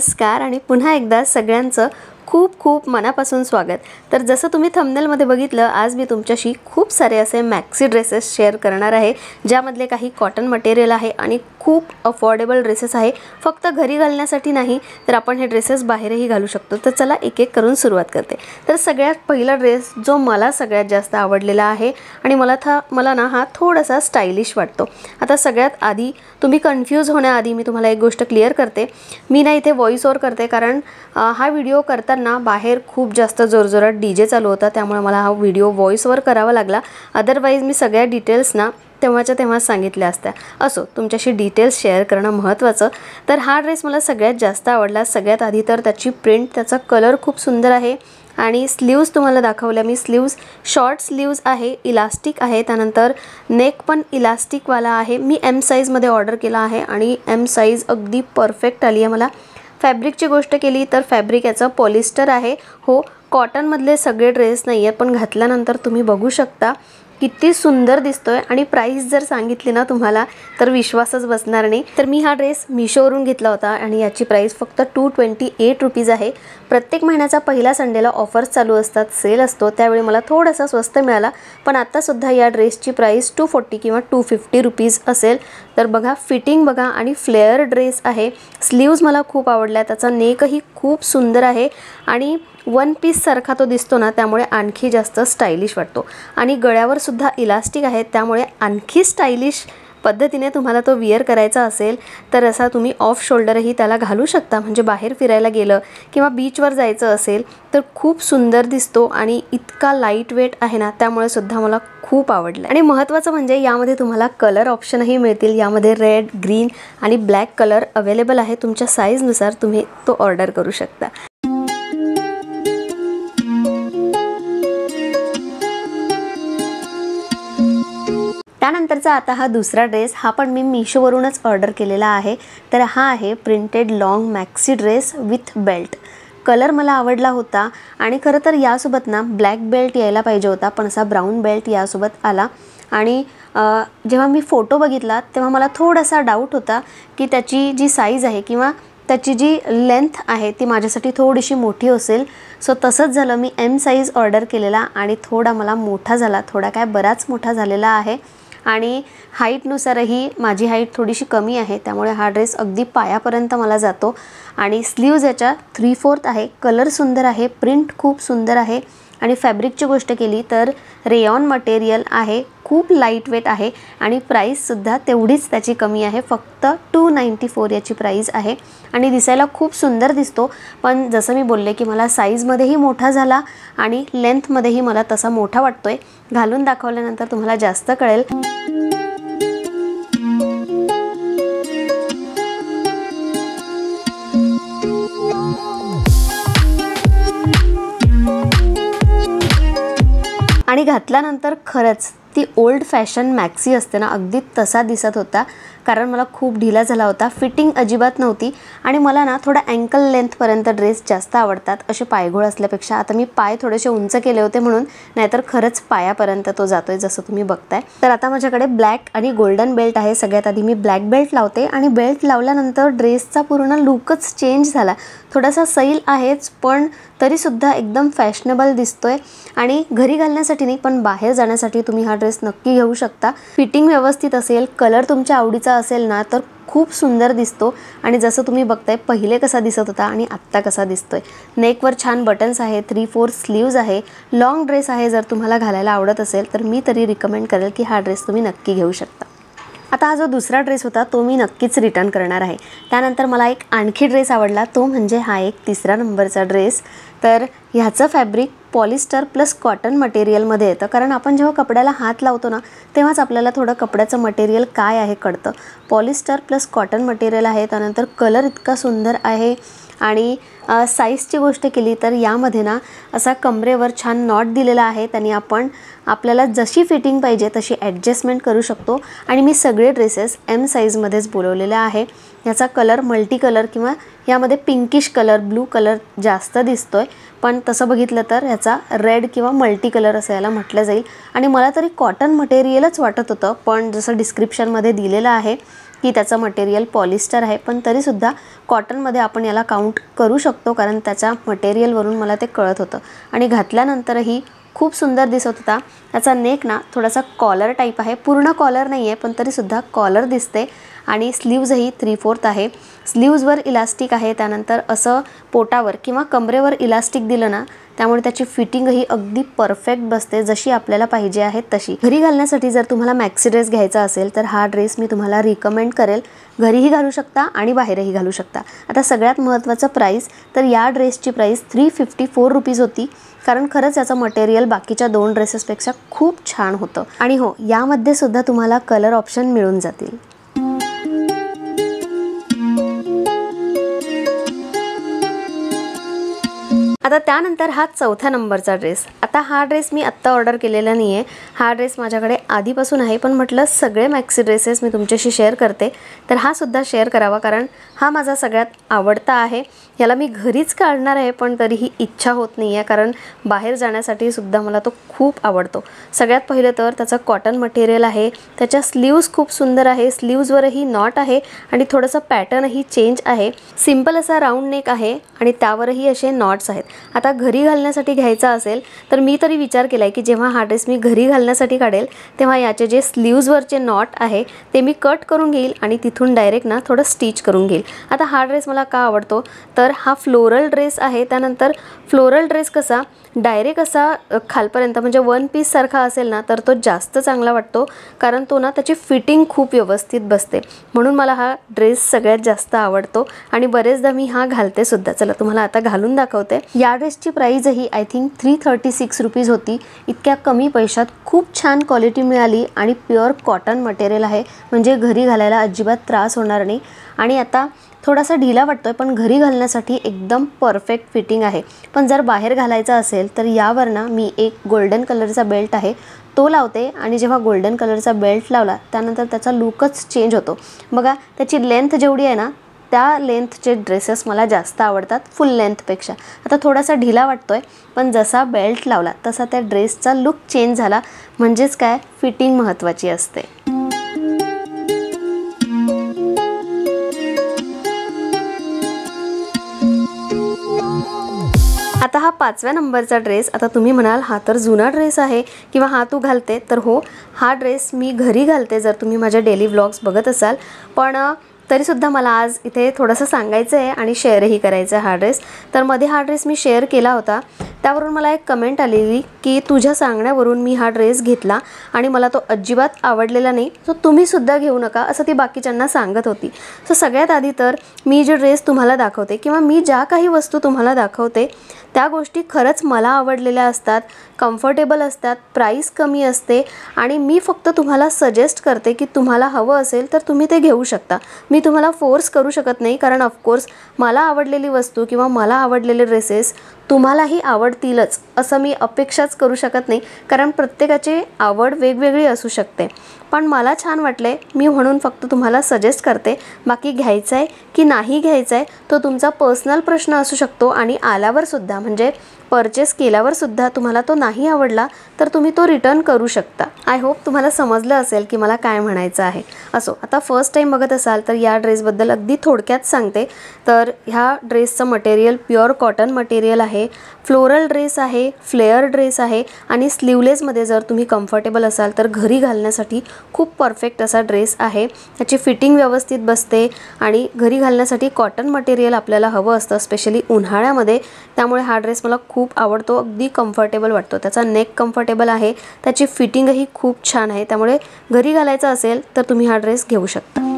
नमस्कार आणि पुन्हा एकदा सगळ्यांचं खूप खूप मनापासून स्वागत। तर जसं तुम्ही थंबनेलमध्ये बघितलं, आज मी तुमच्याशी खूप सारे असे मॅक्सी ड्रेसेस शेअर करणार आहे, ज्यामधले काही कॉटन मटेरियल आहे आणि खूप अफोर्डेबल ड्रेसेस आहे। फक्त घरी घालण्यासाठी नाही, तर आपण हे ड्रेसेस बाहेरही घालू शकतो। तर चला एक एक करून सुरुवात करते। तर सगळ्यात पहिला ड्रेस जो मला सगळ्यात जास्त आवडलेला आहे आणि मला ना हा थोडासा स्टाइलिश वाटतो। आता सगळ्यात आधी तुम्ही कन्फ्यूज होण्याआधी मी तुम्हाला एक गोष्ट क्लिअर करते। मी ना इथे व्हॉइस ओव्हर करते, कारण हा व्हिडिओ करताना बाहेर खूप जास्त जोरजोरात डीजे चालू होता, त्यामुळे मला हा व्हिडिओ व्हॉइस ओव्हर करावा लागला। अदरवाइज मी सगळ्या डिटेल्स ना तेव्हाच सांगितल्या असत्या। असो, तुमच्याशी डिटेल्स शेअर करणं महत्त्वाचं। तर हा ड्रेस मला सगळ्यात जास्त आवडला। सगळ्यात आधी तर त्याची प्रिंट, त्याचा कलर खूप सुंदर आहे आणि स्लीव्स तुम्हाला दाखवल्या मी। स्लीव्स शॉर्ट स्लीव्स आहे, इलास्टिक आहे, त्यानंतर नेक पण इलास्टिक वाला आहे। मी एम साइज मध्ये ऑर्डर केला आहे आणि एम साइज अगदी परफेक्ट आली आहे मला। फॅब्रिकची गोष्ट केली तर फॅब्रिक याचा पॉलिस्टर आहे। हो, कॉटन मधले सगळे ड्रेस नाही आहेत, पण घातल्यानंतर तुम्ही बघू शकता किती सुंदर दिसतोय। आणि प्राइस जर सांगितली ना तुम्हाला तर विश्वासच बसणार नाही। तर मी हा ड्रेस मीशोवरून घेतला होता आणि याची प्राइस फक्त 228 रुपीज आहे। प्रत्येक महिन्याचा पहिला संडेला ऑफर्स चालू असतात, सेल असतो, त्यावेळी मला थोडासा स्वस्त मिळाला। पण आता सुद्धा या ड्रेसची प्राइस 240 किंवा 250 रुपीज असेल। तर बघा, फिटिंग बघा आणि फ्लेअर ड्रेस आहे। स्लीव्स मला खूप आवडल्या, त्याचा नेकही खूप सुंदर आहे आणि वन पीस सारखा तो दिसतो ना, त्यामुळे आणखी जास्त स्टाइलिश वाटतो। आणि गळ्यावर सुद्धा इलास्टिक आहे, त्यामुळे आणखी स्टाइलिश पद्धतीने तुम्हाला तो विअर करायचा असेल तर असा तुम्ही ऑफ शोल्डरही त्याला घालू शकता। म्हणजे बाहेर फिरायला गेलं किंवा बीचवर जायचं असेल तर खूप सुंदर दिसतो आणि इतका लाईट वेट आहे ना, त्यामुळे सुद्धा मला खूप आवडलं। आणि महत्त्वाचं म्हणजे यामध्ये तुम्हाला कलर ऑप्शनही मिळतील। यामध्ये रेड, ग्रीन आणि ब्लॅक कलर अवेलेबल आहे। तुमच्या साईजनुसार तुम्ही तो ऑर्डर करू शकता। त्यानंतरचा आता हा दुसरा ड्रेस, हा पण मी मीशोवरूनच ऑर्डर केलेला आहे। तर हा आहे printed long maxi dress with belt. Colour मला आवडला होता आणि खरं तर यासोबत ना ब्लॅक बेल्ट यायला पाहिजे होता, पण असा ब्राऊन बेल्ट यासोबत आला। आणि जेव्हा मी फोटो बघितला तेव्हा मला थोडासा डाऊट होता की त्याची जी साईज आहे किंवा त्याची जी लेंथ आहे ती माझ्यासाठी थोडीशी मोठी असेल। सो तसंच झालं, मी एम साइज ऑर्डर केलेला आणि थोडा मला मोठा झाला, थोडा काय बराच मोठा झालेला आहे। आणि हाईटनुसारही माझी हाईट थोडीशी कमी आहे, त्यामुळे हा ड्रेस अगदी पायापर्यंत मला जातो। आणि स्लीव्ज याच्या 3/4 आहे। कलर सुंदर आहे, प्रिंट खूप सुंदर आहे आणि फॅब्रिकची गोष्ट केली तर रेयॉन मटेरियल आहे, खूप लाईट वेट आहे आणि प्राईससुद्धा तेवढीच त्याची कमी आहे, फक्त 294 याची प्राईस आहे। आणि दिसायला खूप सुंदर दिसतो, पण जसं मी बोलले की मला साईजमध्येही मोठा झाला आणि लेंथमध्येही मला तसा मोठा वाटतोय। घालून दाखवल्यानंतर तुम्हाला जास्त कळेल। आणि घातल्यानंतर खरंच ती ओल्ड फॅशन मॅक्सी असते ना, अगदी तसा दिसत होता, कारण मला खूप ढिला झाला होता, फिटिंग अजिबात नव्हती। आणि मला ना थोडा अँकल लेंथपर्यंत ड्रेस जास्त आवडतात, असे पायघोळ असल्यापेक्षा। आता मी पाय थोडेसे उंच केले होते म्हणून, नाहीतर खरंच पायापर्यंत तो जातोय जसं तुम्ही बघताय। तर आता माझ्याकडे ब्लॅक आणि गोल्डन बेल्ट आहे। सगळ्यात आधी मी ब्लॅक बेल्ट लावते आणि बेल्ट लावल्यानंतर ड्रेसचा पूर्ण लुकच चेंज झाला। थोडासा सैल आहेच, पण तरीसुद्धा एकदम फॅशनेबल दिसतोय। आणि घरी घालण्यासाठी नाही, पण बाहेर जाण्यासाठी तुम्ही हा ड्रेस नक्की घेऊ शकता। फिटिंग व्यवस्थित असेल, कलर तुमच्या आवडीचा असेल ना, तर खूप सुंदर दिसतो। आणि जसं तुम्ही बघताय पहिले कसा दिसत होता आणि आत्ता कसा दिसतोय। नेकवर छान बटन्स आहे, 3/4 स्लीव्ज आहे, लॉंग ड्रेस आहे। जर तुम्हाला घालायला आवडत असेल तर मी तरी रिकमेंड करेल की हा ड्रेस तुम्ही नक्की घेऊ शकता। आता हा जो दुसरा ड्रेस होता तो मी नक्कीच रिटर्न करणार आहे। त्यानंतर मला एक आणखी ड्रेस आवडला, तो म्हणजे हा एक 3रा नंबरचा ड्रेस। तर ह्याचं फॅब्रिक पॉलिस्टर प्लस कॉटन मटेरियलमध्ये येतं, कारण आपण जेव्हा कपड्याला हात लावतो ना तेव्हाच आपल्याला थोडं कपड्याचं मटेरियल काय आहे कळतं। पॉलिस्टर प्लस कॉटन मटेरियल आहे। त्यानंतर कलर इतका सुंदर आहे। आणि साईजची गोष्ट केली तर यामध्ये ना असा कमरेवर छान नॉट दिलेला आहे, त्याने आपल्याला जशी फिटिंग पाहिजे तशी ॲडजस्टमेंट करू शकतो। आणि मी सगळे ड्रेसेस एम साईजमध्येच बोलवलेले आहे। याचा कलर मल्टी कलर किंवा यामध्ये पिंकिश कलर, ब्लू कलर जास्त दिसतोय, पण तसं बघितलं तर याचा रेड किंवा मल्टी कलर असं याला म्हटलं जाईल। आणि मला तरी कॉटन मटेरियलच वाटत होतं, पण जसं डिस्क्रिप्शनमध्ये दिलेलं आहे की त्याचं मटेरियल पॉलिस्टर आहे, पण तरीसुद्धा कॉटनमध्ये आपण याला काउंट करू शकतो कारण त्याच्या मटेरियलवरून मला ते कळत होतं. आणि घातल्यानंतरही खूप सुंदर दिसत होता. त्याचा नेक ना थोडासा कॉलर टाईप आहे, पूर्ण कॉलर नाही आहे पण तरीसुद्धा कॉलर दिसते. आणि स्लीव्जही 3/4 आहे. स्लीव्जवर इलास्टिक आहे, त्यानंतर असं पोटावर किंवा कमरेवर इलास्टिक दिलं ना त्यामुळे त्याची फिटिंगही अगदी परफेक्ट बसते, जशी आपल्याला पाहिजे आहे तशी. घरी घालण्यासाठी जर तुम्हाला मॅक्सी ड्रेस घ्यायचा असेल तर हा ड्रेस मी तुम्हाला रिकमेंड करेल. घरीही घालू शकता आणि बाहेरही घालू शकता. आता सगळ्यात महत्त्वाचं प्राईस, तर या ड्रेसची प्राईस 354 रुपीज होती, कारण खरंच याचं मटेरियल बाकीच्या 2 ड्रेसेसपेक्षा खूप छान होतं. आणि हो, यामध्ये सुद्धा तुम्हाला कलर ऑप्शन मिळून जातील. आता त्यानंतर हा 4थ्या नंबरचा ड्रेस. आता हा ड्रेस मी आत्ता ऑर्डर केलेला नाही आहे, हा ड्रेस माझ्याकडे आधीपासून आहे, पण म्हटलं सगळे मॅक्सी ड्रेसेस मी तुमच्याशी शेअर करते तर हा सुद्धा शेअर करावा, कारण हा माझा सगळ्यात आवडता आहे. याला मी घरीच काढणार आहे पण तरीही इच्छा होत नाही आहे, कारण बाहेर जाण्यासाठी सुद्धा मला तो खूप आवडतो. सगळ्यात पहिलं तर त्याचं कॉटन मटेरियल आहे, त्याच्या स्लीव्ज खूप सुंदर आहे, स्लीव्जवरही नॉट आहे आणि थोडंसं पॅटर्नही चेंज आहे. सिंपल असा राऊंड नेक आहे आणि त्यावरही असे नॉट्स आहेत. आता घरी घालण्यासाठी घ्यायचा असेल तर मी तरी विचार केला आहे की जेव्हा हा ड्रेस मी घरी घालण्यासाठी काढेल तेव्हा याचे जे स्लीव्जवरचे नॉट आहे ते मी कट करून घेईल आणि तिथून डायरेक्ट ना थोडं स्टिच करून घेईल. आता हा ड्रेस मला का आवडतो तर हा फ्लोरल ड्रेस आहे. त्यानंतर फ्लोरल ड्रेस कसा डायरेक्ट असा खालपर्यंत म्हणजे वन पीस सारखा असेल ना तर तो जास्त चांगला वाटतो, कारण तो ना त्याची फिटिंग खूप व्यवस्थित बसते. म्हणून मला हा ड्रेस सगळ्यात जास्त आवडतो आणि बरेचदा मी हा घालते सुद्धा. चला तुम्हाला आता घालून दाखवते. या ड्रेसची प्राईजही आय थिंक 336 रुपीज होती. इतक्या कमी पैशात खूप छान क्वालिटी मिळाली आणि प्युअर कॉटन मटेरियल आहे, म्हणजे घरी घालायला अजिबात त्रास होणार नाही. आणि आता थोडासा ढिला वाटतोय पण घरी घालण्यासाठी एकदम परफेक्ट फिटिंग आहे. पण जर बाहेर घालायचा असेल तर यावर ना मी एक गोल्डन कलरचा बेल्ट आहे तो लावते आणि जेव्हा गोल्डन कलरचा बेल्ट लावला त्यानंतर त्याचा लुकच चेंज होतो. बघा त्याची लेंथ जेवढी आहे ना त्या लेंथचे ड्रेसेस मला जास्त आवडतात फुल लेंथपेक्षा. आता थोडासा ढिला वाटतोय पण जसा बेल्ट लावला तसा त्या ड्रेसचा लुक चेंज झाला. म्हणजेच काय, फिटिंग महत्त्वाची असते. आता हा 5व्या नंबरचा ड्रेस. आता तुम्ही म्हणाल हा तर जुना ड्रेस आहे किंवा हा तू घालते, तर हो, हा ड्रेस मी घरी घालते जर तुम्ही माझ्या डेली व्लॉग्स बघत असाल. पण तरीसुद्धा मला आज इथे थोडंसं सांगायचं आहे आणि शेअरही करायचं आहे हा ड्रेस. तर मध्ये हा ड्रेस मी शेअर केला होता, त्यावरून मला एक कमेंट आलेली की तुझ्या सांगण्यावरून मी हा ड्रेस घेतला आणि मला तो अजिबात आवडलेला नाही, सो तुम्हीसुद्धा घेऊ नका असं ती बाकीच्यांना सांगत होती. सो सगळ्यात आधी तर मी जे ड्रेस तुम्हाला दाखवते किंवा मी ज्या काही वस्तू तुम्हाला दाखवते त्या गोष्टी खरंच मला आवडलेल्या असतात, कम्फर्टेबल असतात, प्राईस कमी असते आणि मी फक्त तुम्हाला सजेस्ट करते की तुम्हाला हवं असेल तर तुम्ही ते घेऊ शकता. मी तुम्हाला फोर्स करू शकत नाही, कारण ऑफकोर्स मला आवडलेली वस्तू किंवा मला आवडलेले ड्रेसेस तुम्हालाही आवडतीलच असं मी अपेक्षाच करू शकत नाही, कारण प्रत्येकाची आवड वेगवेगळी असू शकते. पण मला छान वाटले मी म्हणून फक्त तुम्हाला सजेस्ट करते. बाकी घ्यायचं आहे की नाही घ्यायचं आहे तो तुमचा पर्सनल प्रश्न असू शकतो आणि आल्यावर सुद्धा म्हणजे परचेस केल्यावर सुद्धा तुम्हाला तो नाही आवडला तर तुम्ही तो रिटर्न करू शकता. आय होप तुम्हाला समजलं असेल की मला काय म्हणायचं आहे. असो, आता फर्स्ट टाईम बघत असाल तर या ड्रेसबद्दल अगदी थोडक्यात सांगते. तर ह्या ड्रेसचं मटेरियल प्युअर कॉटन मटेरियल आहे, फ्लोरल ड्रेस आहे, फ्लेअर ड्रेस आहे आणि स्लीवलेसमध्ये जर तुम्ही कम्फर्टेबल असाल तर घरी घालण्यासाठी खूप परफेक्ट असा ड्रेस आहे. त्याची फिटिंग व्यवस्थित बसते आणि घरी घालण्यासाठी कॉटन मटेरियल आपल्याला हवं असतं स्पेशली उन्हाळ्यामध्ये, त्यामुळे हा ड्रेस मला खूप आवडतो. अगदी कम्फर्टेबल वाटतो, त्याचा नेक कम्फर्टेबल आहे, त्याची फिटिंगही खूप छान आहे, त्यामुळे घरी घालायचा असेल तर तुम्ही हा ड्रेस घेऊ शकता.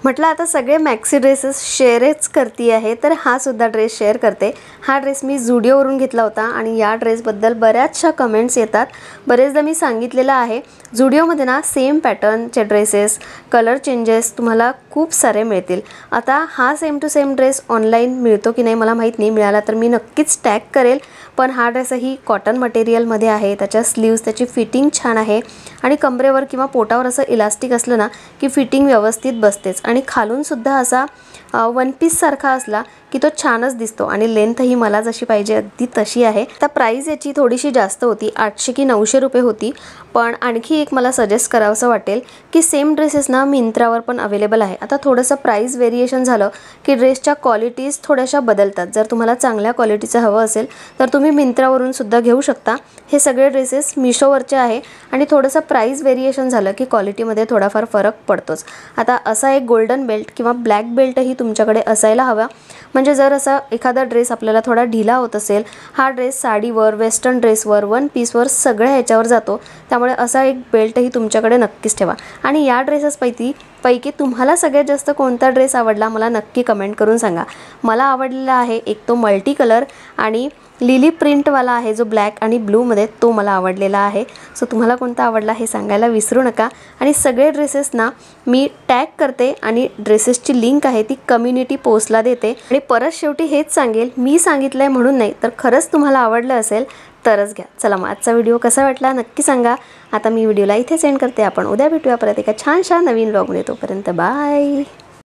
म्हटलं आता सगळे मॅक्सी ड्रेसेस शेअरच करती आहे तर हा सुद्धा ड्रेस शेअर करते. हा ड्रेस मी झुडिओवरून घेतला होता आणि या ड्रेसबद्दल बऱ्याचशा कमेंट्स येतात. बरेचदा मी सांगितलेलं आहे झुडिओमध्ये ना सेम पॅटर्नचे ड्रेसेस, कलर चेंजेस तुम्हाला खूप सारे मिळतील. आता हा same to same dress online मिळतो की नाही मला माहीत नाही, मिळाला तर मी नक्कीच टॅग करेल. पण हा ड्रेसही कॉटन मटेरियलमध्ये आहे, त्याच्या स्लीव्स, त्याची फिटिंग छान आहे आणि कमरेवर किंवा पोटावर असं इलास्टिक असलं ना की फिटिंग व्यवस्थित बसतेच आणि खालून सुद्धा असा वन पीस सारखा असला की तो छानच दिसतो आणि लेंथही मला जशी पाहिजे अगदी तशी आहे। आता प्राइस याची थोडीशी जास्त होती, 800 की 900 रुपये होती। पण आणखी एक मला सजेस्ट करावंसं वाटेल की सेम ड्रेसेस ना मिंत्रावर पण अवेलेबल आहे। आता थोडंसं प्राइस व्हेरिएशन झालं की ड्रेसच्या क्वालिटीज थोड्याशा बदलतात। जर तुम्हाला चांगल्या क्वालिटीचं हवं असेल तर तुम्ही मिंत्रावरून सुद्धा घेऊ शकता। हे सगळे ड्रेसेस मिशोवरचे आहे आणि थोडंसं प्राइस व्हेरिएशन झालं की क्वालिटीमध्ये थोडाफार फरक पडतोच। आता असा एक गोल्डन बेल्ट किंवा ब्लॅक बेल्टही तुमच्याकडे असायला हवा, म्हणजे जर असा एखादा ड्रेस आपल्याला थोडा ढिला होत असेल, हा ड्रेस साडीवर, वेस्टर्न ड्रेसवर, वन पीसवर सगळ्या ह्याच्यावर जातो, त्यामुळे असा एक बेल्टही तुमच्याकडे नक्कीच ठेवा। आणि या ड्रेसेसपैकी तुम्हाला सगळ्यात जास्त कोणता ड्रेस आवडला मला नक्की कमेंट करून सांगा। मला आवडलेला आहे एक तो मल्टी कलर आणि लिली प्रिंटवाला आहे जो ब्लॅक आणि ब्लूमध्ये, तो मला आवडलेला आहे। सो तुम्हाला कोणता आवडला हे सांगायला विसरू नका। आणि सगळे ड्रेसेस ना मी टॅग करते आणि ड्रेसेसची लिंक आहे ती कम्युनिटी पोस्टला देते। आणि परत शेवटी हेच सांगेल, मी सांगितलं आहे म्हणून नाही, तर खरंच तुम्हाला आवडलं असेल तरच घ्या। चला मग आजचा व्हिडिओ कसा वाटला नक्की सांगा। आता मी व्हिडिओला इथे सेंड करते, आपण उद्या भेटूया परत एका छानशा नवीन व्लॉगमध्ये। तोपर्यंत बाय।